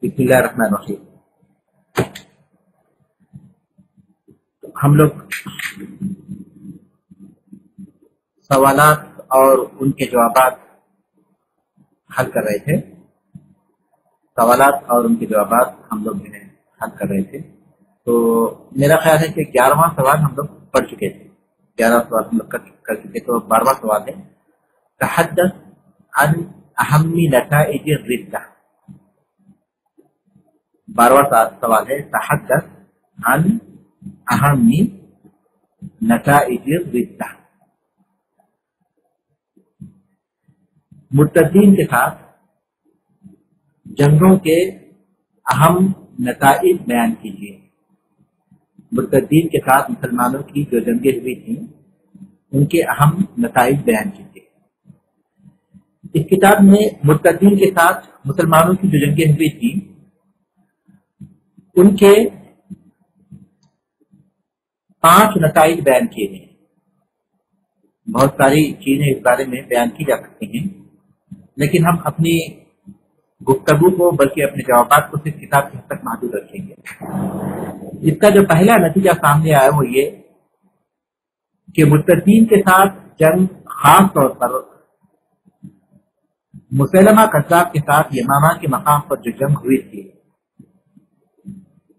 بسم اللہ الرحمن الرحیم۔ ہم لوگ سوالات اور ان کے جوابات حل کر رہے تھے۔ سوالات اور ان کے جوابات ہم لوگ حل کر رہے تھے۔ تو میرا خیال ہے کہ 11واں سوال ہم لوگ پڑھ چکے تھے، 11 سوال ہم لوگ کر چکے۔ تو 12واں سوال ہے تحدث عن اہم نتائج الردہ۔ 12واں سوال ہے تحدث عن اہم نتائج الردہ۔ مرتدین کے ساتھ جنگوں کے اہم نتائج بیان کیجیے۔ مرتدین کے ساتھ مسلمانوں کی جو جنگیں ہوئی تھیں ان کے اہم نتائج بیان کیجیے۔ اس کتاب میں مرتدین کے ساتھ مسلمانوں کی جو جنگیں ہوئی تھیں ان کے 5 نتائج بیان کیے گئے۔ بہت ساری چیزیں اس بارے میں بیان کی جا سکتی ہیں، لیکن ہم اپنی گفتگو کو بلکہ اپنے جوابات کو صرف کتاب کی حد تک محدود رکھیں گے۔ اس کا جو پہلا نتیجہ سامنے آیا وہ یہ کہ مرتدین کے ساتھ جنگ، خاص طور پر مسیلمہ کذاب کے ساتھ یمامہ کے مقام پر جو جنگ ہوئی تھی،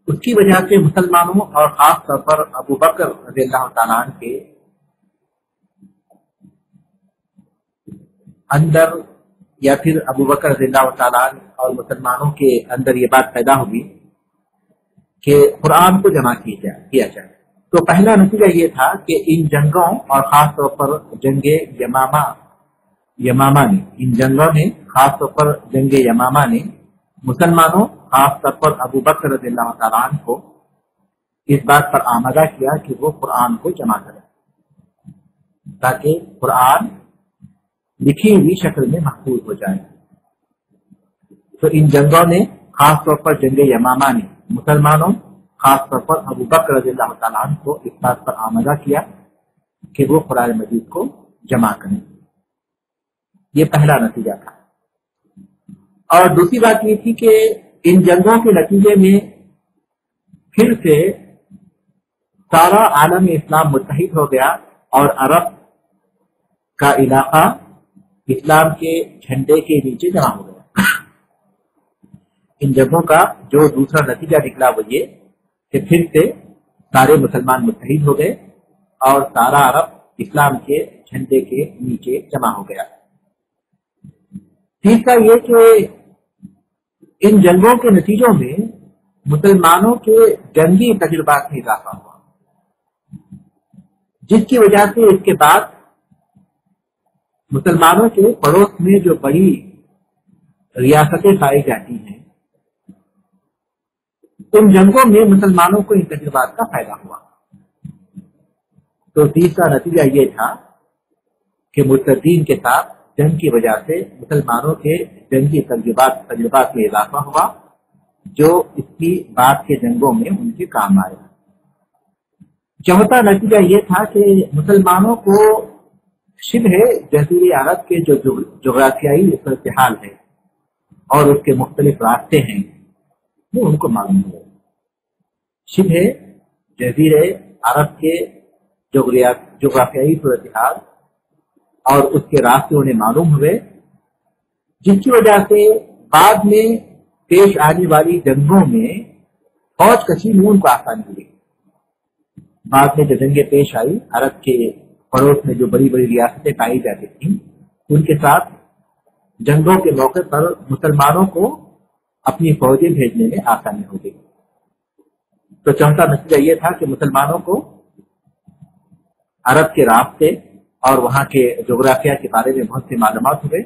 اس کی وجہ سے مسلمانوں اور خاص طور پر ابو بکر رضی اللہ تعالیٰ عنہ کے اندر، یا پھر ابو بکر رضی اللہ تعالیٰ عنہ اور مسلمانوں کے اندر یہ بات پیدا ہوئی کہ قرآن کو جمع کیا جائے۔ تو پہلا نتیجہ یہ تھا کہ ان جنگوں اور خاص طور پر جنگ یمامہ نے، ان جنگوں نے خاص طور پر جنگ یمامہ نے مسلمانوں، خاص طور پر ابو بکر رضی اللہ تعالیٰ عنہ کو اس بات پر آمادہ کیا کہ وہ قرآن کو جمع کریں تاکہ قرآن لکھی ہوئی شکل میں محفوظ ہو جائے۔ تو ان جنگوں نے خاص طور پر جنگ یمامہ نے مسلمانوں، خاص طور پر ابو بکر رضی اللہ تعالیٰ عنہ کو اس بات پر آمادہ کیا کہ وہ قرآن مجید کو جمع کریں۔ یہ پہلا نتیجہ تھا۔ اور دوسری بات یہ تھی کہ ان جنگوں کے نتیجے میں پھر سے سارا عالم اسلام متحد ہو گیا اور عرب کا علاقہ اسلام کے جھنڈے کے نیچے جمع ہو گیا۔ ان جنگوں کا جو دوسرا نتیجہ نکلا وہ یہ کہ پھر سے سارے مسلمان متحد ہو گئے اور سارا عرب اسلام کے جھنڈے کے نیچے جمع ہو گیا۔ تیسرا یہ کہ ان جنگوں کے نتیجوں میں مسلمانوں کے جنگی تجربات میں اضافہ ہوا، جس کی وجہ سے اس کے بعد مسلمانوں کے پڑوس میں جو بڑی ریاستیں پائی جاتی ہیں ان جنگوں میں مسلمانوں کو ان تجربات کا فائدہ ہوا۔ تو تیسرا نتیجہ یہ تھا کہ مرتدین کے ساتھ جنگ کی وجہ سے مسلمانوں کے جنگی تجربات میں اضافہ ہوا، جو اس کی بعد کے جنگوں میں ان کے کام آئے۔ چوتھا نتیجہ یہ تھا کہ مسلمانوں کو شبہ جزیرہ عرب کے جو جغرافیائی صورتحال ہے اور اس کے مختلف راستے ہیں وہ ان کو معلوم ہوئے۔ شبہ جزیرہ عرب کے جغرافیائی صورتحال اور اس کے راستے انہیں معلوم ہوئے، جس کی وجہ سے بعد میں پیش آنے والی جنگوں میں فوج کشی میں ان کو آسانی ہوئی۔ بعد میں جو جنگیں پیش آئی، عرب کے پڑوس میں جو بڑی بڑی ریاستیں پائی جاتی تھیں ان کے ساتھ جنگوں کے موقع پر مسلمانوں کو اپنی فوجیں بھیجنے میں آسانی ہو گئی۔ تو چوتھا نتیجہ یہ تھا کہ مسلمانوں کو عرب کے راستے اور وہاں کے جغرافیہ کے بارے میں بہت سی معلومات ہوئے،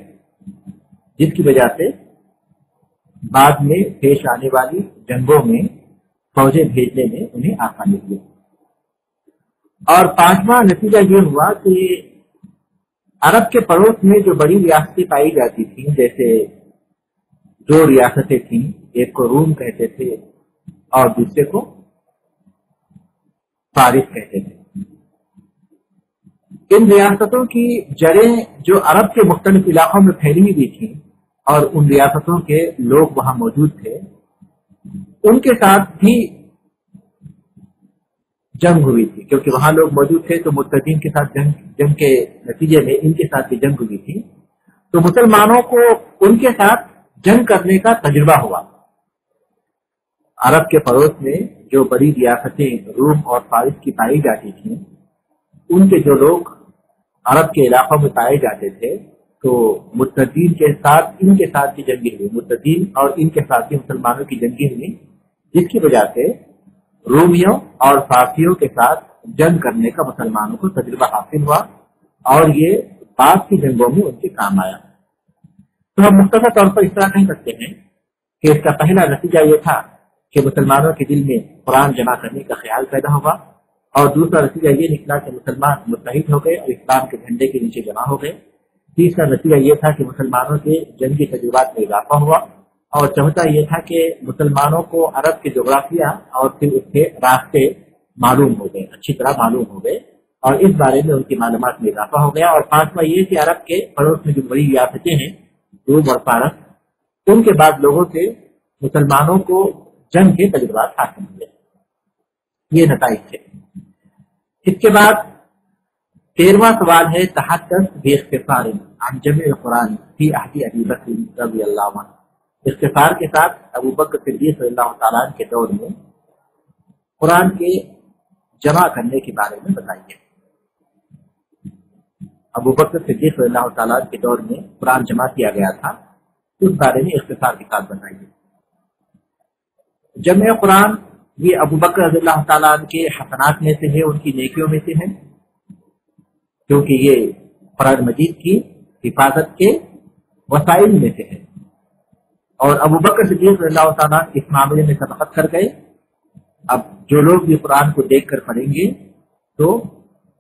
جس کی وجہ سے بعد میں پیش آنے والی جنگوں میں فوجیں بھیجنے میں انہیں آسانی ہوئی۔ اور پانچواں نتیجہ یہ ہوا کہ عرب کے پڑوس میں جو بڑی ریاستیں پائی جاتی تھیں، جیسے 2 ریاستیں تھیں، ایک کو روم کہتے تھے اور دوسرے کو فارس کہتے تھے۔ ان ریاستوں کی جڑیں جو عرب کے مختلف علاقوں میں پھیلی ہوئی تھیں اور ان ریاستوں کے لوگ وہاں موجود تھے، ان کے ساتھ بھی جنگ ہوئی تھی، کیونکہ وہاں لوگ موجود تھے، تو مرتدین کے ساتھ جنگ کے نتیجے میں ان کے ساتھ بھی جنگ ہوئی تھی. تو مسلمانوں کو ان کے ساتھ جنگ کرنے کا تجربہ ہوا. عرب کے پڑوس میں جو بڑی ریاستیں روم اور فارس کی پائی جاتی تھیں، ان کے جو لوگ عرب کے علاقوں میں پائے جاتے تھے، تو مرتدین کے ساتھ ان کے ساتھ بھی جنگیں ہوئی، مرتدین اور ان کے ساتھ بھی مسلمانوں کی جنگیں ہوئی، جس کی وجہ سے رومیوں اور فارسیوں کے ساتھ جنگ کرنے کا مسلمانوں کو تجربہ حاصل ہوا، اور یہ بعد کی جنگوں میں ان کے کام آیا. تو ہم مختصر طور پر اس طرح کہہ سکتے ہیں کہ اس کا پہلا نتیجہ یہ تھا کہ مسلمانوں کے دل میں قرآن جمع کرنے کا خیال پیدا ہوا، اور دوسرا نتیجہ یہ نکلا کہ مسلمان متحد ہو گئے اور اسلام کے جھنڈے کے نیچے جمع ہو گئے. تیسرا نتیجہ یہ تھا کہ مسلمانوں کے جنگی تجربات میں اضافہ ہوا، اور چوتھا یہ تھا کہ مسلمانوں کو عرب کے جغرافیہ اور پھر اس کے راستے معلوم ہو گئے، اچھی طرح معلوم ہو گئے، اور اس بارے میں ان کی معلومات میں اضافہ ہو گیا. اور پانچواں یہ کہ عرب کے پڑوس میں جو بڑی ریاستیں ہیں روم اور فارس، ان کے بعد لوگوں سے مسلمانوں کو جنگ کے تجربات حاصل ہوئے. یہ نتائج تھے. اس کے بعد 13واں سوال ہے تحدث باختصار عن جمع القرآن فی عہد ابی بکر رضی اللہ عنہ. اختصار کے ساتھ ابو بکر صدیق رضی اللہ تعالیٰ عنہ کے دور میں قرآن کے جمع کرنے کے بارے میں بتائیے. ابو بکر صدیق رضی اللہ تعالیٰ عنہ کے دور میں قرآن جمع کیا گیا تھا، اس بارے میں اختصار کے ساتھ بتائیے. جمع قرآن یہ ابو بکر رضی اللہ تعالیٰ عنہ کے حسنات میں سے ہے، ان کی نیکیوں میں سے ہے، کیونکہ یہ قرآن مجید کی حفاظت کے وسائل میں سے ہے. اور ابو بکر صدیق رضی اللہ تعالیٰ عنہ اس معاملے میں سبقت کر گئے. اب جو لوگ بھی قرآن کو دیکھ کر پڑھیں گے تو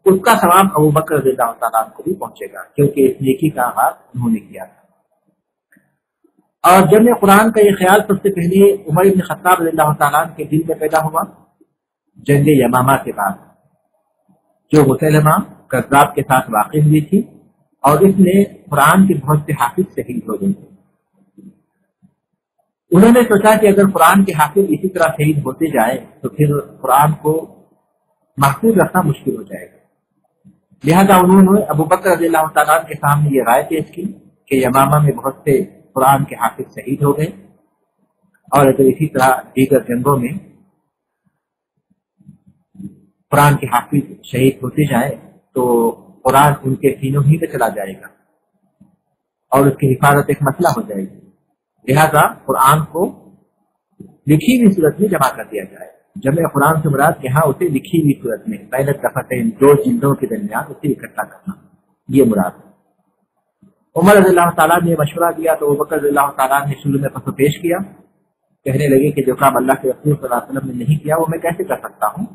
اس کا ثواب ابو بکر رضی اللہ تعالیٰ عنہ کو بھی پہنچے گا، کیونکہ اس نیکی کا آغاز انہوں نے کیا تھا. اور جمع قرآن کا یہ خیال سب سے پہلے عمر بن خطاب رضی اللہ تعالیٰ عنہ کے دل میں پیدا ہوا جنگ یمامہ کے بعد، جو مسلمہ کذاب کے ساتھ واقع ہوئی تھی، اور اس میں قرآن کے بہت سے حافظ شہید ہو گئے تھے. انہوں نے سوچا کہ اگر قرآن کے حافظ اسی طرح شہید ہوتے جائیں تو پھر قرآن کو محفوظ رکھنا مشکل ہو جائے گا. لہذا انہوں نے ابو بکر رضی اللہ تعالیٰ عنہ کے سامنے یہ رائے پیش کی کہ یمامہ میں بہت سے قرآن کے حافظ شہید ہو گئے، اور اگر اسی طرح دیگر جنگوں میں قرآن کے حافظ شہید ہوتے جائیں تو قرآن ان کے سینوں ہی میں چلا جائے گا اور اس کی حفاظت ایک مسئلہ ہو جائے گی. لہذا قرآن کو لکھی ہوئی صورت میں جمع کر دیا جائے. جمع قرآن سے مراد یہاں اسے لکھی ہوئی صورت میں پہلے دفتین 2 جلدوں کے درمیان اسے اکٹھا کرنا، یہ مراد ہے. عمر رضی اللہ تعالیٰ نے مشورہ دیا تو ابو بکر رضی اللہ تعالیٰ نے شروع میں پسو پیش کیا، کہنے لگے کہ جو کام اللہ کے رسول صلی اللہ علیہ وسلم نے نہیں کیا وہ میں کیسے کر سکتا ہوں،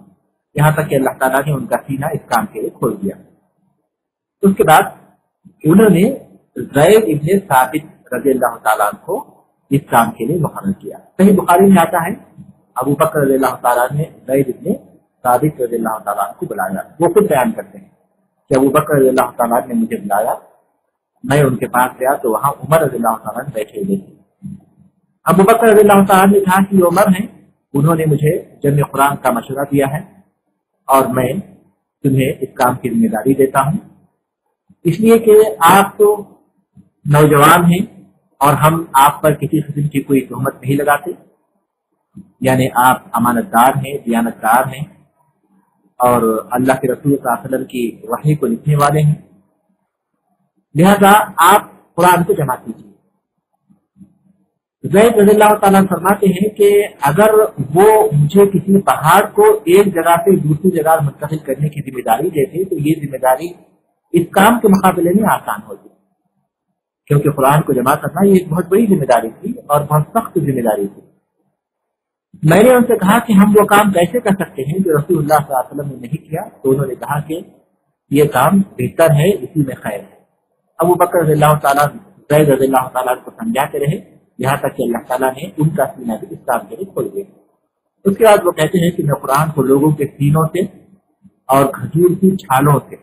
یہاں تک کہ اللہ تعالیٰ نے ان کا سینہ اس کام کے لیے کھول دیا. اس کے بعد انہوں نے زید ابن ثابت رضی اللہ تعالیٰ عنہ کو اس کام کے لیے مقرر کیا. صحیح بخاری میں آتا ہے ابو بکر رضی اللہ تعالیٰ نے زید ابن ثابت رضی اللہ تعالیٰ عنہ کو بلایا. وہ خود بیان کرتے ہیں کہ ابو بکر رضی اللہ تعالیٰ نے مجھے بلایا، میں ان کے پاس گیا تو وہاں عمر رضی اللہ تعالیٰ بیٹھے ہوئے تھے. ابو بکر رضی اللہ تعالیٰ نے کہا کہ یہ عمر ہیں، انہوں نے مجھے جمع قرآن کا مشورہ دیا ہے اور میں تمہیں اس کام کی ذمہ داری دیتا ہوں، اس لیے کہ آپ تو نوجوان ہیں اور ہم آپ پر کسی قسم کی کوئی تہمت نہیں لگاتے، یعنی آپ امانت دار ہیں، دیانت دار ہیں اور اللہ کے رسول صلی اللہ علیہ وسلم کی وحی کو لکھنے والے ہیں، لہذا آپ قرآن کو جمع کیجیے. زید رضی اللہ تعالیٰ فرماتے ہیں کہ اگر وہ مجھے کسی پہاڑ کو ایک جگہ سے دوسری جگہ منتقل کرنے کی ذمہ داری دیتے تو یہ ذمہ داری اس کام کے مقابلے میں آسان ہوتی، کیونکہ قرآن کو جمع کرنا یہ ایک بہت بڑی ذمہ داری تھی اور بہت سخت ذمہ داری تھی. میں نے ان سے کہا کہ ہم وہ کام کیسے کر سکتے ہیں جو رسول اللہ صلی اللہ علیہ وسلم نے نہیں کیا، تو انہوں نے کہا کہ یہ کام بہتر ہے، اسی میں خیر ہے. ابو بکر رضی اللہ تعالیٰ زید رضی اللہ تعالیٰ کو سمجھاتے رہے یہاں تک کہ اللہ تعالیٰ نے ان کا سینہ بھی اس کام کے لیے کھول دیا. اس کے بعد وہ کہتے ہیں کہ میں قرآن کو لوگوں کے سینوں سے اور کھجور کی چھالوں سے،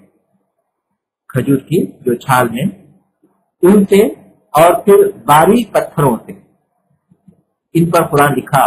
کھجور کی جو چھال ہے ان سے اور پھر باریک پتھروں سے ان پر قرآن لکھا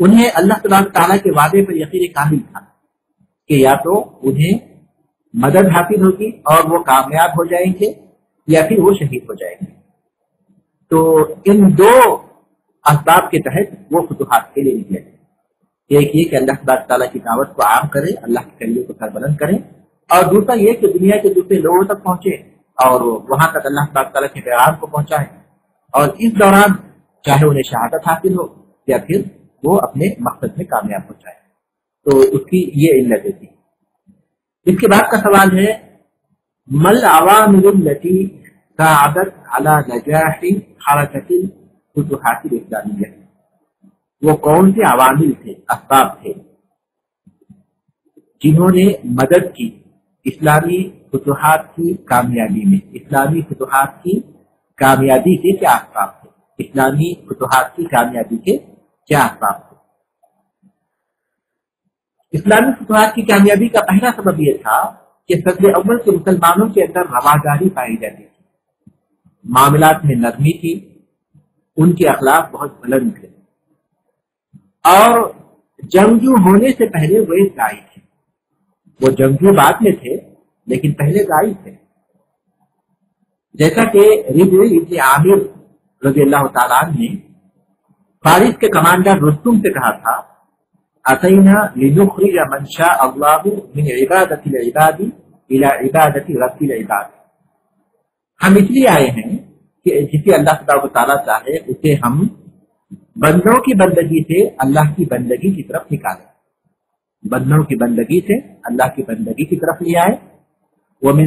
انہیں اللہ تبارک تعالیٰ کے وعدے پر یقین کامل تھا کہ یا تو انہیں مدد حاصل ہوگی اور وہ کامیاب ہو جائیں گے یا پھر وہ شہید ہو جائیں گے۔ تو ان دو اسباب کے تحت وہ فتوحات کے لیے نکلے، ایک یہ کہ اللہ تبارک تعالیٰ کی دعوت کو عام کرے، اللہ کے کلمے کو سربلند کریں، اور دوسرا یہ کہ دنیا کے دوسرے لوگوں تک پہنچے اور وہاں تک اللہ تبارک تعالیٰ کے پیغام کو پہنچائیں، اور اس دوران چاہے انہیں شہادت حاصل ہو یا پھر وہ اپنے مقصد میں کامیاب ہو جائے۔ تو اس کی یہ علت تھی۔ اس کے بعد کا سوال ہے مل عوامل التي ساعدت على نجاح حرکت الفتوحات الاسلامیہ، وہ کون سے عوامل تھے، اسباب تھے جنہوں نے مدد کی اسلامی فتوحات کی کامیابی میں؟ اسلامی فتوحات کی کامیابی کے کیا اسباب تھے؟ اسلامی فتوحات کی کامیابی کے کیا اسباب تھے؟ اسلامی فتوحات کی کامیابی کا پہلا سبب یہ تھا کہ صدر اول کے مسلمانوں کے اندر رواداری پائی جاتی تھی، معاملات میں نرمی تھی، ان کے اخلاق بہت بلند تھے، اور جنگجو ہونے سے پہلے وہ ایک داعی تھے۔ وہ جنگجو بعد میں تھے لیکن پہلے داعی تھے، جیسا کہ ربعی ابن عامر رضی اللہ تعالیٰ عنہ نے فارس کے کمانڈر رستم سے کہا تھا اتینا لنخرج من شاء اللہ من عبادت العباد الى عبادت رب العباد، ہم اس لیے آئے ہیں کہ جسے اللہ تبارک و تعالیٰ چاہے اسے ہم بندوں کی بندگی سے اللہ کی بندگی کی طرف نکالیں، بندوں کی بندگی سے اللہ کی بندگی کی طرف لے آئے، ومن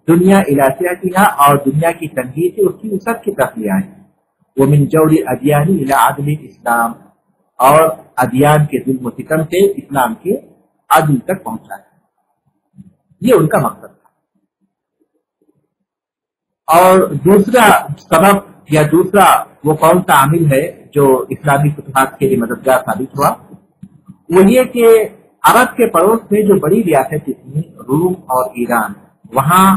دنیا الاسیاتها، اور دنیا کی تنگی سے اس کی وسعت کی طرف لے آئے، ومن جور ادیان الى عدل اسلام، اور ادیان کے ظلم و ستم سے اسلام کے عدل تک پہنچائے۔ یہ ان کا مقصد تھا۔ اور دوسرا سبب یا دوسرا وہ کون سا عامل ہے جو اسلامی فتوحات کے لیے مددگار ثابت ہوا؟ وہ یہ کہ عرب کے پڑوس میں جو بڑی ریاستیں تھیں روم اور ایران، وہاں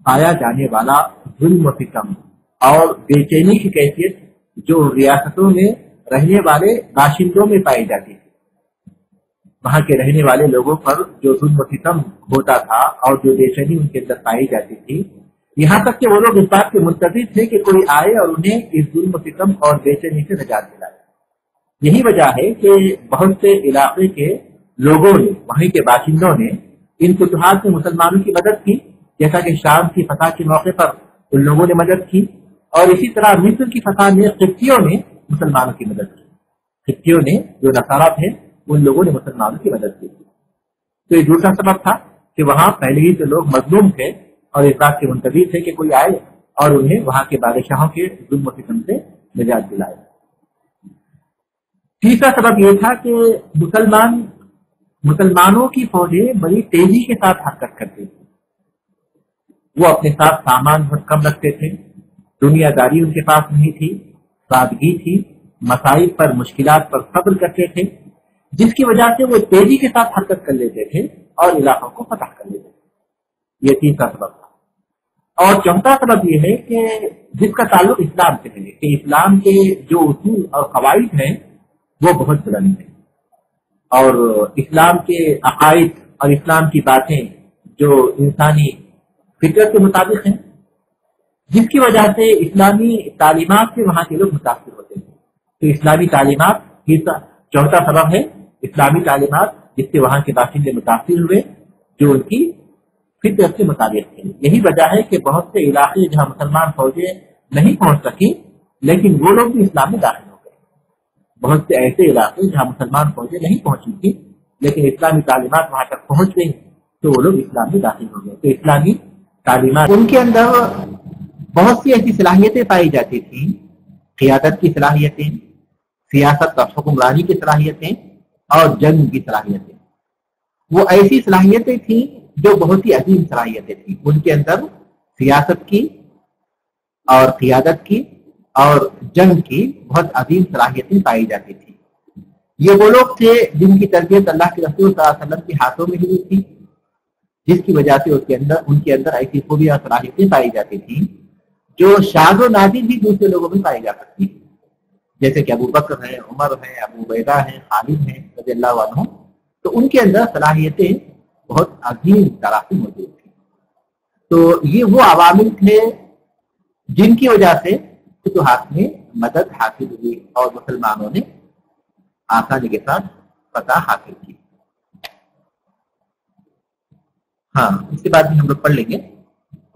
پایا جانے والا ظلم و ستم اور بے چینی کی کیفیت جو ریاستوں میں رہنے والے باشندوں میں پائی جاتی تھی، وہاں کے رہنے والے لوگوں پر جو ظلم و ستم ہوتا تھا اور جو بے چینی ان کے اندر پائی جاتی تھی، یہاں تک کہ وہ لوگ اس بات کے منتظر تھے کہ کوئی آئے اور انہیں اس ظلم و ستم اور بے چینی سے نجات دلائے۔ یہی وجہ ہے کہ بہت سے علاقے کے لوگوں نے، وہیں کے باشندوں نے ان فتوحات میں مسلمانوں کی مدد کی، جیسا کہ شام کی فتح کے موقع پر ان لوگوں نے مدد کی، اور اسی طرح مصر کی فتح میں قبطیوں نے مسلمانوں کی مدد کی، قبطیوں نے جو نصارہ تھے ان لوگوں نے مسلمانوں کی مدد کی۔ تو یہ دوسرا سبب تھا کہ وہاں پہلے ہی سے لوگ مظلوم تھے اور اس بات کے منتظر تھے کہ کوئی آئے اور انہیں وہاں کے بادشاہوں کے ظلم و ستم سے نجات دلائے۔ تیسرا سبب یہ تھا کہ مسلمانوں کی فوجیں بڑی تیزی کے ساتھ حرکت کرتی تھی، وہ اپنے ساتھ سامان بہت کم رکھتے تھے، دنیا داری ان کے پاس نہیں تھی، سادگی تھی، مسائل پر مشکلات پر صبر کرتے تھے، جس کی وجہ سے وہ تیزی کے ساتھ حرکت کر لیتے تھے اور علاقوں کو فتح کر لیتے تھے۔ یہ تیسرا سبب تھا۔ اور چوتھا سبب یہ ہے کہ جس کا تعلق اسلام سے ہے کہ اسلام کے جو اصول اور قواعد ہیں وہ بہت بلند ہیں، اور اسلام کے عقائد اور اسلام کی باتیں جو انسانی فطرت کے مطابق ہیں، جس کی وجہ سے اسلامی تعلیمات سے وہاں کے لوگ متاثر ہوتے ہیں۔ تو اسلامی تعلیمات چوتھا سبب ہے، اسلامی تعلیمات جس سے وہاں کے باشندے متاثر ہوئے، جو ان کی فطرت کے مطابق تھے۔ یہی وجہ ہے کہ بہت سے علاقے جہاں مسلمان فوجیں نہیں پہنچ سکی لیکن وہ لوگ بھی اسلام میں داخل ہو گئے، بہت سے ایسے علاقے جہاں مسلمان فوجیں نہیں پہنچی تھی لیکن اسلامی تعلیمات وہاں تک پہنچ گئی تو وہ لوگ اسلام میں داخل ہو گئے۔ تو اسلامی تعلیمات ان کے اندر بہت سی ایسی صلاحیتیں پائی جاتی تھیں، قیادت کی صلاحیتیں، سیاست اور حکمرانی کی صلاحیتیں اور جنگ کی صلاحیتیں۔ وہ ایسی صلاحیتیں تھیں جو بہت ہی عظیم صلاحیتیں تھیں، ان کے اندر سیاست کی اور قیادت کی اور جنگ کی بہت عظیم صلاحیتیں پائی جاتی تھیں۔ یہ وہ لوگ تھے جن کی تربیت اللہ کے رسول صلی اللہ علیہ وسلم کے ہاتھوں میں ہوئی تھی، جس کی وجہ سے ان کے اندر ایسی خوبیاں اور صلاحیتیں پائی جاتی تھیں جو شاذ و نادر بھی دوسرے لوگوں میں پائی جا سکتی تھی۔ جیسے کہ ابو بکر ہیں، عمر ہیں، ابو عبیدہ ہیں، خالد ہیں رضی اللہ عنہ، تو ان کے اندر صلاحیتیں بہت عظیم طرح سے موجود تھیں. تو یہ وہ عوامل تھے جن کی وجہ سے فتوحات میں مدد حاصل ہوئی اور مسلمانوں نے آسانی کے ساتھ فتح حاصل کی. ہاں، اس کے بعد بھی ہم لوگ پڑھ لیں گے.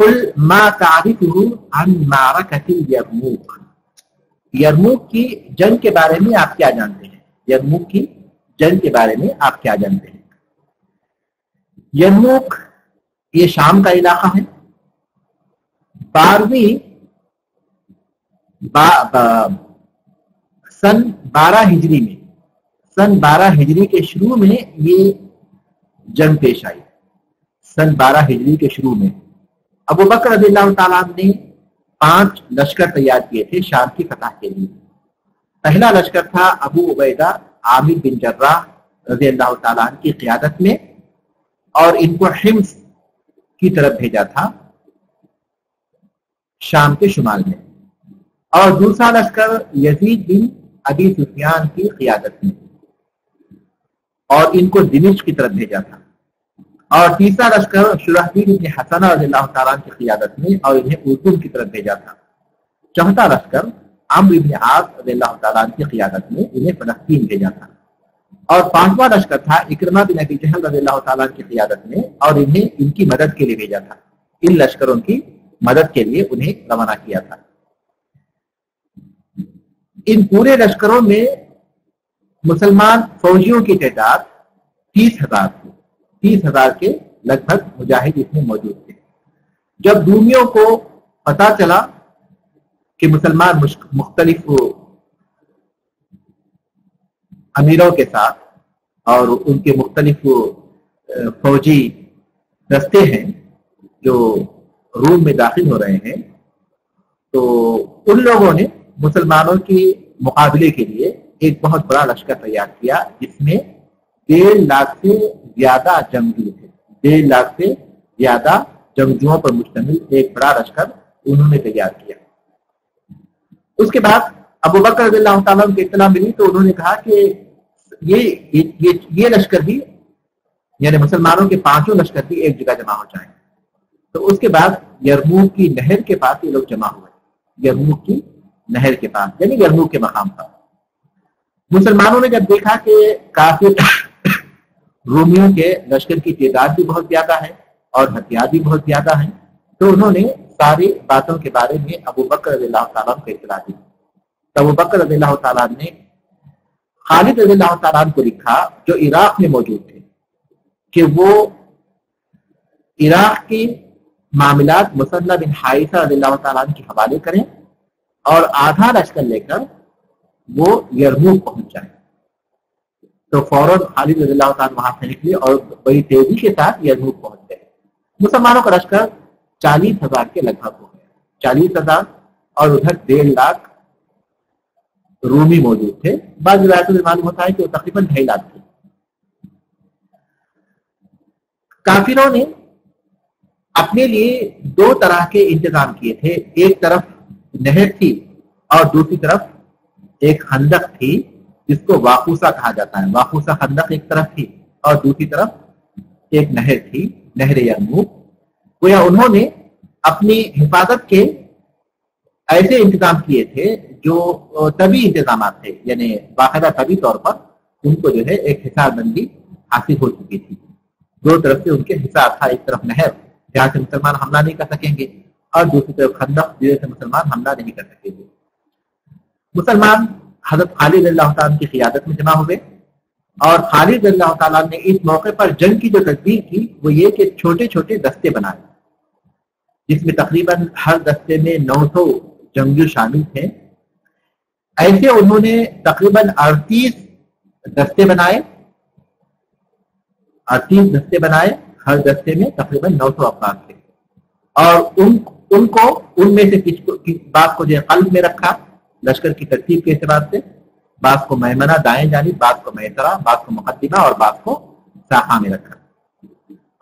قل ما تعرفه عن معركة اليرموک، یرموک کی جنگ کے بارے میں آپ کیا جانتے ہیں؟ یرموک کی جنگ کے بارے میں آپ کیا جانتے ہیں؟ یرموک یہ شام کا علاقہ ہے. سن 12 ہجری کے شروع میں یہ جنگ پیش آئی. سن 12 ہجری کے شروع میں ابو بکر رضی اللہ تعالیٰ نے 5 لشکر تیار کیے تھے شام کی فتح کے لیے. پہلا لشکر تھا ابو عبیدہ عامر بن جراح رضی اللہ تعالیٰ عنہ کی قیادت میں، اور ان کو حمص کی طرف بھیجا تھا شام کے شمال میں. اور دوسرا لشکر یزید بن ابی سفیان کی قیادت میں، اور ان کو دمشق کی طرف بھیجا تھا. اور تیسرا لشکر شرحبیل بن حسنہ رضی اللہ تعالیٰ عنہ کی قیادت میں، اور انہیں اردن کی طرف بھیجا تھا. چوتھا لشکر عمرو بن عاص رضی اللہ تعالیٰ عنہ کی قیادت میں، انہیں فلسطین بھیجا تھا. اور 5واں لشکر تھا اکرمہ بن ابی جہل رضی اللہ تعالیٰ عنہ کی قیادت میں، اور انہیں ان کی مدد کے لیے بھیجا تھا. ان لشکروں کی مدد کے لیے انہیں روانہ کیا تھا. ان پورے لشکروں میں مسلمان فوجیوں کی تعداد 30,000 تھی. 30,000 کے لگ بھگ مجاہد اس میں موجود تھے. جب رومیوں کو پتا چلا کہ مسلمان مختلف امیروں کے ساتھ اور ان کے مختلف فوجی دستے ہیں جو روم میں داخل ہو رہے ہیں، تو ان لوگوں نے مسلمانوں کے مقابلے کے لیے ایک بہت بڑا لشکر تیار کیا، جس میں 1.5 لاکھ سے زیادہ جنگجو تھے. 1.5 لاکھ سے زیادہ جنگجوؤں پر مشتمل ایک بڑا لشکر انہوں نے تیار کیا. اس کے بعد ابو بکر رضی اللہ تعالیٰ کو اطلاع ملی تو انہوں نے کہا کہ یہ لشکر بھی، یعنی مسلمانوں کے 5 لشکر بھی ایک جگہ جمع ہو جائیں. تو اس کے بعد یرموک کی نہر کے پاس یہ لوگ جمع ہوئے. یرموک کی نہر کے پاس، یعنی یرموک کے مقام پر. مسلمانوں نے جب دیکھا کہ کافر رومیوں کے لشکر کی تعداد بھی بہت زیادہ ہے اور ہتھیار بھی بہت زیادہ ہیں، تو انہوں نے ساری باتوں کے بارے میں ابو بکر رضی اللہ تعالیٰ کو اطلاع دی. تو ابو بکر رضی اللہ تعالیٰ نے خالد رضی اللہ تعالیٰ کو لکھا جو عراق میں موجود تھے کہ وہ عراق کی معاملات مصنع بن حارثہ رضی اللہ تعالیٰ کے حوالے کریں اور آدھا لشکر لے کر وہ یرموک پہنچ جائیں. تو فوراً خالد رضی اللہ تعالیٰ وہاں سے نکلے اور بڑی تیزی کے ساتھ یرموک پہنچ گئے. مسلمانوں کا لشکر 40,000 کے لگ بھگ ہو گیا. 40,000 اور ادھر 1.5 لاکھ رومی موجود تھے. بعض روایتوں میں معلوم ہوتا ہے کہ وہ تقریباً 2.5 لاکھ تھے. کافروں نے اپنے لیے 2 طرح کے انتظام کیے تھے. ایک طرف نہر تھی اور دوسری طرف ایک خندق تھی جس کو واقوسہ کہا جاتا ہے. واقوسہ خندق ایک طرف تھی اور دوسری طرف ایک نہر تھی، نہر یرموک. گویا انہوں نے اپنی حفاظت کے ایسے انتظام کیے تھے جو طبی انتظامات تھے، یعنی باقاعدہ طبی طور پر ان کو جو ہے ایک حصار بندی حاصل ہو چکی تھی. 2 طرف سے ان کے حصار تھا. ایک طرف نہر جہاں سے مسلمان حملہ نہیں کر سکیں گے، اور دوسری طرف خندق جہاں سے مسلمان حملہ نہیں کر سکیں گے. مسلمان حضرت خالد رضی اللہ تعالیٰ کی قیادت میں جمع ہوئے، اور خالد رضی اللہ تعالیٰ نے اس موقع پر جنگ کی جو تدبیر کی وہ یہ کہ چھوٹے چھوٹے دستے بنائے، جس میں تقریباً ہر دستے میں 900 جنگجو شامل تھے. ایسے انہوں نے تقریباً 38 دستے بنائے. 38 دستے بنائے، ہر دستے میں تقریباً 900 افراد تھے. اور ان میں سے کچھ بات کو جو قلب میں رکھا لشکر کی ترتیب کے اعتبار سے، بعض کو میمنہ دائیں جانب، بعض کو میسرہ، بعض کو مقدمہ اور بعض کو ساحہ میں رکھا.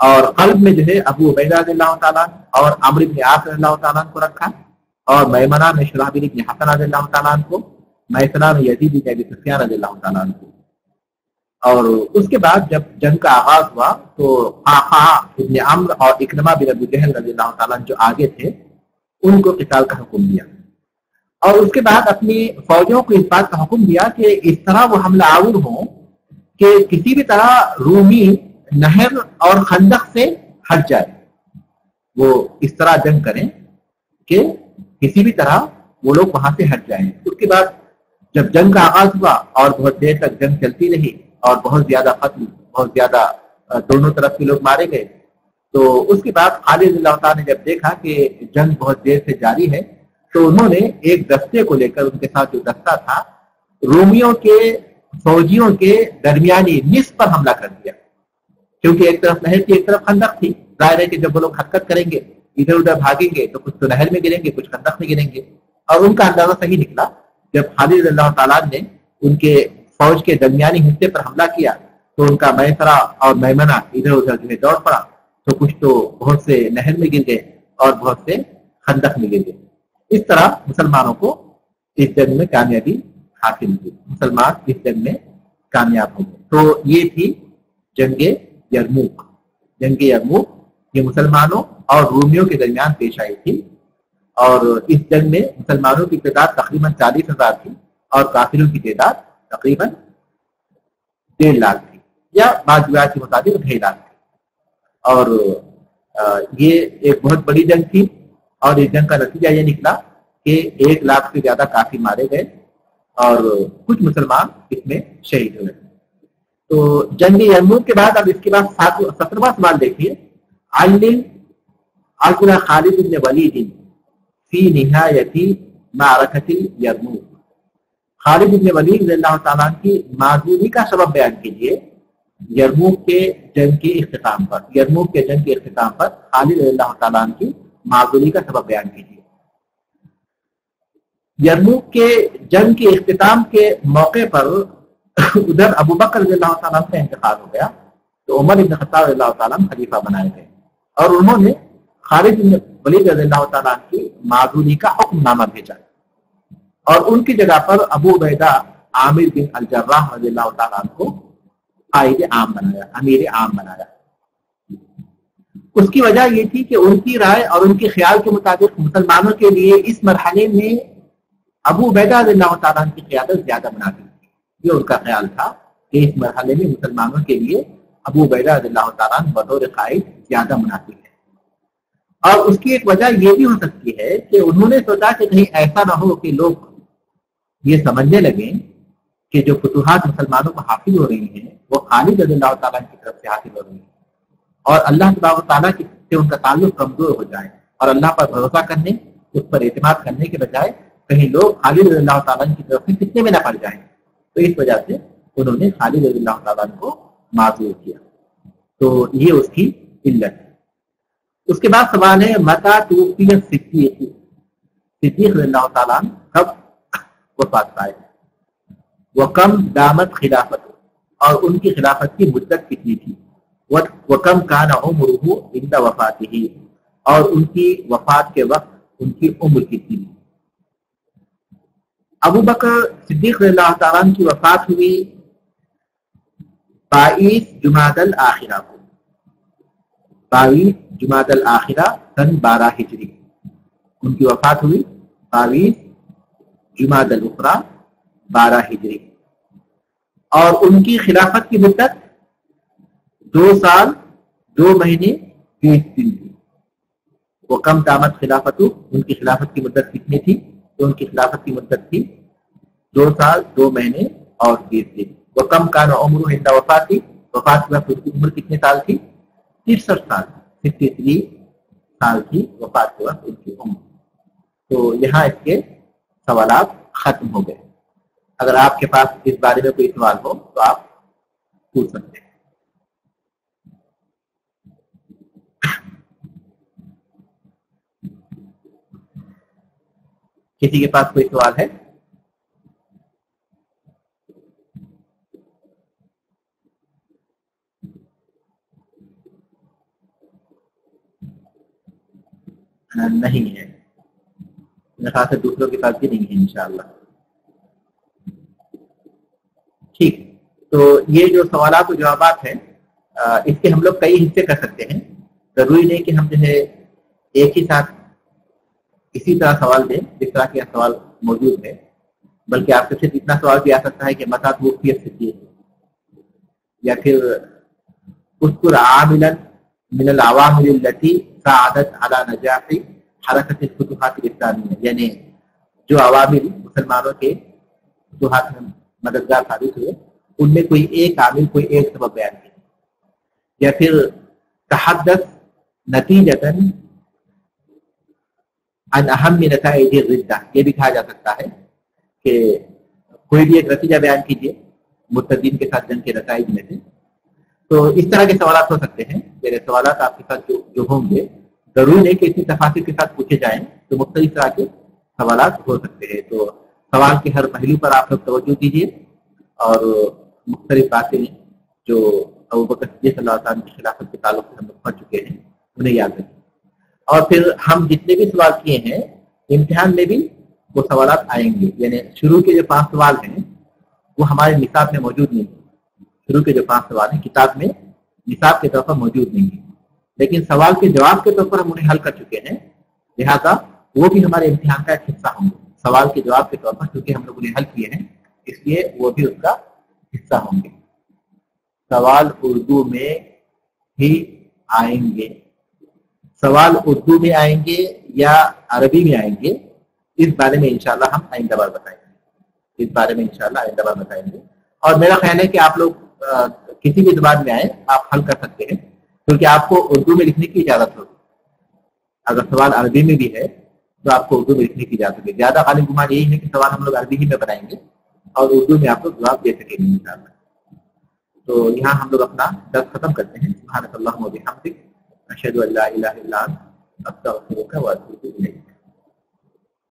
اور قلب میں جو ہے ابو عبیدہ رضی اللہ تعالیٰ اور عمرو بن عاص رضی اللہ تعالیٰ کو رکھا، اور میمنہ میں شرحبیل بن حسنہ رضی اللہ تعالیٰ کو، میسرہ میں یزید بن ابی سفیان رضی اللہ تعالیٰ عنہ. اور اس کے بعد جب جنگ کا آغاز ہوا تو قعقاع ابن عمرو اور اکرمہ بن ابو جہل رضی اللہ تعالیٰ عنہ جو آگے تھے ان کو قتال کا حکم دیا، اور اس کے بعد اپنی فوجوں کو اس بات کا حکم دیا کہ اس طرح وہ حملہ آور ہوں کہ کسی بھی طرح رومی نہر اور خندق سے ہٹ جائے. وہ اس طرح جنگ کریں کہ کسی بھی طرح وہ لوگ وہاں سے ہٹ جائیں. اس کے بعد جب جنگ کا آغاز ہوا اور بہت دیر تک جنگ چلتی رہی اور بہت زیادہ قتل، بہت زیادہ دونوں طرف کے لوگ مارے گئے، تو اس کے بعد خالد رضی اللہ تعالیٰ نے جب دیکھا کہ جنگ بہت دیر سے جاری ہے تو انہوں نے ایک دستے کو لے کر، ان کے ساتھ جو دستہ تھا، رومیوں کے فوجیوں کے درمیانی نصف پر حملہ کر دیا. کیونکہ ایک طرف نہر تھی ایک طرف خندق تھی، ظاہر ہے کہ جب وہ لوگ حرکت کریں گے ادھر ادھر بھاگیں گے تو کچھ تو نہر میں گریں گے کچھ خندق میں گریں گے. اور ان کا اندازہ صحیح نکلا. جب خالد رضی اللہ تعالیٰ نے ان کے فوج کے درمیانی حصے پر حملہ کیا تو ان کا میسرہ اور میمنہ ادھر ادھر جو ہے دوڑ پڑا، تو کچھ تو بہت سے نہر میں گر گئے اور بہت سے خندق میں گر گئے. اس طرح مسلمانوں کو اس جنگ میں کامیابی حاصل ہوئی، مسلمان اس جنگ میں کامیاب ہو گئے. تو یہ تھی جنگ یرموک. جنگ یرموک یہ مسلمانوں اور رومیوں کے درمیان پیش آئی تھی، اور اس جنگ میں مسلمانوں کی تعداد تقریباً 40,000 تھی اور کافروں کی تعداد تقریباً 1.5 لاکھ تھی، یا بعض روایات کے مطابق 2.5 لاکھ تھی. اور یہ ایک بہت بڑی جنگ تھی، اور اس جنگ کا نتیجہ یہ نکلا کہ 1 لاکھ سے زیادہ کافر مارے گئے اور کچھ مسلمان اس میں شہید ہوئے. تو جنگ یرموک کے بعد اب اس کے بعد 17واں سوال دیکھیے. علم عقل خالد بن ولید فی نہایت معرکۃ یرموک. خالد بن ولید رضی اللہ تعالیٰ کی معذوری کا سبب بیان کیجیے یرموک کے جنگ کے اختتام پر. یرموک کے جنگ کے اختتام پر خالد رضی اللہ تعالیٰ کی معذوری کا سبب بیان کیجیے. یرموک کے جنگ کے اختتام کے موقع پر ادھر ابو بکر رضی اللہ تعالیٰ کا انتقال ہو گیا تو عمر بن خطاب رضی اللہ تعالیٰ خلیفہ بنائے گئے، اور انہوں نے خالد بن ولید رضی اللہ تعالیٰ کی معذوری کا حکم نامہ بھیجا، اور ان کی جگہ پر ابو عبیدہ عامر بن الجراح رضی اللہ تعالیٰ کو قائد عام بنایا، امیر عام بنایا. اس کی وجہ یہ تھی کہ ان کی رائے اور ان کے خیال کے مطابق مسلمانوں کے لیے اس مرحلے میں ابو عبیدہ رضی اللہ تعالیٰ کی قیادت زیادہ مناسب تھی. یہ ان کا خیال تھا کہ اس مرحلے میں مسلمانوں کے لیے ابو عبیدہ رضی اللہ تعالیٰ بطور قائد زیادہ مناسب ہے. اور اس کی ایک وجہ یہ بھی ہو سکتی ہے کہ انہوں نے سوچا کہ کہیں ایسا نہ ہو کہ لوگ یہ سمجھنے لگیں کہ جو فتوحات مسلمانوں کو حاصل ہو رہی ہیں وہ خالد رضی اللہ تعالیٰ کی طرف سے حاصل ہو رہی ہیں، اور اللہ تبارک و تعالیٰ سے ان کا تعلق کمزور ہو جائے، اور اللہ پر بھروسہ کرنے، اس پر اعتماد کرنے کے بجائے کہیں لوگ خالد رضی اللہ تعالیٰ کی طرف سے کتنے میں نہ پڑ جائیں. تو اس وجہ سے انہوں نے خالد رضی اللہ تعالیٰ کو معذور کیا. تو یہ اس کی علت ہے. اس کے بعد سوال ہے متی توفی صدیق. صدیق رضی اللہ تعالیٰ کب وفات پائے، وکم دامت خلافت، اور ان کی خلافت کی مدت کتنی تھی، وکم کان عمرہ عند وفاتہ، اور ان کی وفات کے وقت ان کی عمر کتنی تھی. ابو بکر صدیق رضی اللہ تعالیٰ کی وفات ہوئی 22 جمادی الاخرہ کو، 22 جمادی الاخرہ سن 12 ہجری. ان کی وفات ہوئی 22 جمادی الاخرہ 12 ہجری، اور ان کی خلافت کی مدت 2 سال 2 مہینے 20 دن تھی. وہ کم دامت خلافت، ان کی خلافت کی مدت کتنی تھی؟ تو ان کی خلافت کی مدت تھی 2 سال 2 مہینے اور 20 دن. وہ کم کان عمر عند وفاتی، وفات کے وقت ان کی عمر کتنے سال تھی؟ 63 سال، 63 سال تھی وفات کے وقت ان کی عمر. تو یہاں اس کے سوالات ختم ہو گئے. اگر آپ کے پاس اس بارے میں کوئی سوال ہو تو آپ پوچھ سکتے ہیں. کسی کے پاس کوئی سوال ہے؟ نہیں ہے، میرے خیال سے دوسروں کے پاس بھی نہیں ہے انشاءاللہ. یہ جو سوالات و جوابات ہیں اس کے ہم لوگ کئی حصے کر سکتے ہیں. ضروری نہیں کہ ہم جو ہے ایک ہی ساتھ اسی طرح سوال دیں جس طرح کے سوال موجود ہے، بلکہ آپ سے صرف اتنا سوال بھی آ سکتا ہے کہ متى توفي الصدیق، یا پھر اذکر عاملا من العوامل التي ساعدت على نجاح حرکت الفتوحات الاسلامیہ، یعنی جو عوامل مسلمانوں کے فتوحات میں مددگار ثابت ہوئے ان میں کوئی ایک عامل، کوئی ایک سبب بیان کیا. یا پھر تحدث نتیجتاً عن اہم نتائج الردہ، یہ بھی کہا جا سکتا ہے کہ کوئی بھی ایک نتیجہ بیان کیجیے مرتدین کے ساتھ جنگ کے نتائج میں سے. تو اس طرح کے سوالات ہو سکتے ہیں. میرے سوالات آپ کے ساتھ جو ہوں گے ضروری نہیں کہ اتنی تفاصیل کے ساتھ پوچھے جائیں، تو مختلف طرح کے سوالات ہو سکتے ہیں. تو سوال کے ہر پہلو پر آپ لوگ توجہ دیجیے اور مختلف باتیں جو ابوبکر صدیق اللہ تعالیٰ کی خلافت کے تعلق سے ہم لوگ پڑھ چکے ہیں انہیں یاد رکھیں. اور پھر ہم جتنے بھی سوال کیے ہیں امتحان میں بھی وہ سوالات آئیں گے. یعنی شروع کے جو 5 سوال ہیں وہ ہمارے نصاب میں موجود نہیں ہیں. شروع کے جو 5 سوال ہیں کتاب میں نصاب کے طور پر موجود نہیں ہیں، لیکن سوال کے جواب کے طور پر ہم انہیں حل کر چکے ہیں، لہذا وہ بھی ہمارے امتحان کا ایک حصہ ہوں گے. سوال کے جواب کے طور پر کیونکہ ہم لوگ انہیں حل کیے ہیں اس لیے وہ بھی اس کا حصہ ہوں گے. سوال اردو میں ہی آئیں گے. سوال اردو میں آئیں گے یا عربی میں آئیں گے اس بارے میں انشاءاللہ ہم آئندہ بار بتائیں گے. اس بارے میں انشاءاللہ آئندہ بار بتائیں گے. اور میرا خیال ہے کہ آپ لوگ کسی بھی زبان میں آئیں آپ حل کر سکتے ہیں، کیونکہ آپ کو اردو میں لکھنے کی اجازت ہوگی. اگر سوال عربی میں بھی ہے تو آپ کو اردو میں لکھنے کی اجازت ہوگی. زیادہ غالب گمان یہی ہے کہ سوال ہم لوگ عربی ہی میں بنائیں گے اور اردو میں آپ کو جواب دے سکیں گے انشاءاللہ. تو یہاں ہم لوگ اپنا درس ختم کرتے ہیں. سبحانک اللہم و بحمدک، اشہد ان لا الہ الا انت، استغفرک و اتوب